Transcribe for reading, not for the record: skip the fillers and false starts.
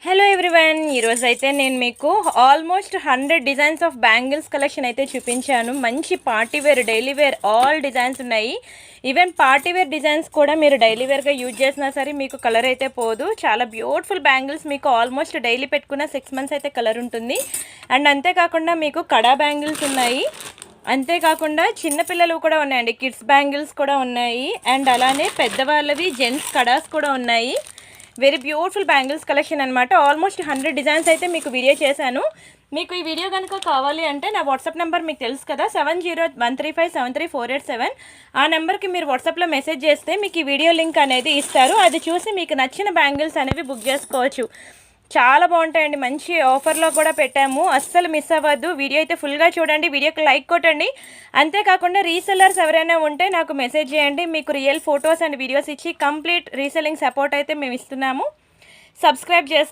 Hello everyone, ఈరోజు అయితే నేను మీకు almost 100 designs of bangles collection అయితే చూపించాను. మంచి party wear, daily wear all designs ఉన్నాయి. ఈవెన్ పార్టీవేర్ డిజైన్స్ కూడా మీరు డైలీ వేర్గా యూజ్ చేసినా సరే మీకు కలర్ అయితే పోదు. చాలా బ్యూటిఫుల్ బ్యాంగిల్స్, మీకు ఆల్మోస్ట్ డైలీ పెట్టుకున్న 6 months అయితే కలర్ ఉంటుంది. అండ్ అంతేకాకుండా మీకు కడా బ్యాంగిల్స్ ఉన్నాయి. అంతేకాకుండా చిన్నపిల్లలు కూడా ఉన్నాయండి, కిడ్స్ బ్యాంగిల్స్ కూడా ఉన్నాయి. అండ్ అలానే పెద్దవాళ్ళవి జెంట్స్ కడాస్ కూడా ఉన్నాయి. వెరీ బ్యూటిఫుల్ బ్యాంగిల్స్ కలెక్షన్ అనమాట. ఆల్మోస్ట్ 100 డిజైన్స్ అయితే మీకు వీడియో చేశాను. మీకు ఈ వీడియో కనుక కావాలి అంటే నా వాట్సాప్ నెంబర్ మీకు తెలుసు కదా, 7013573487. ఆ నెంబర్కి మీరు వాట్సాప్లో మెసేజ్ చేస్తే మీకు ఈ వీడియో లింక్ అనేది ఇస్తారు. అది చూసి మీకు నచ్చిన బ్యాంగిల్స్ అనేవి బుక్ చేసుకోవచ్చు. చాలా బాగుంటాయండి, మంచి ఆఫర్లో కూడా పెట్టాము, అస్సలు మిస్ అవ్వద్దు. వీడియో అయితే ఫుల్గా చూడండి, వీడియోకి లైక్ కొట్టండి. అంతేకాకుండా రీసెల్లర్స్ ఎవరైనా ఉంటే నాకు మెసేజ్ చేయండి. మీకు రియల్ ఫొటోస్ అండ్ వీడియోస్ ఇచ్చి కంప్లీట్ రీసెల్లింగ్ సపోర్ట్ అయితే మేము ఇస్తున్నాము. సబ్స్క్రైబ్ చేసుకోండి.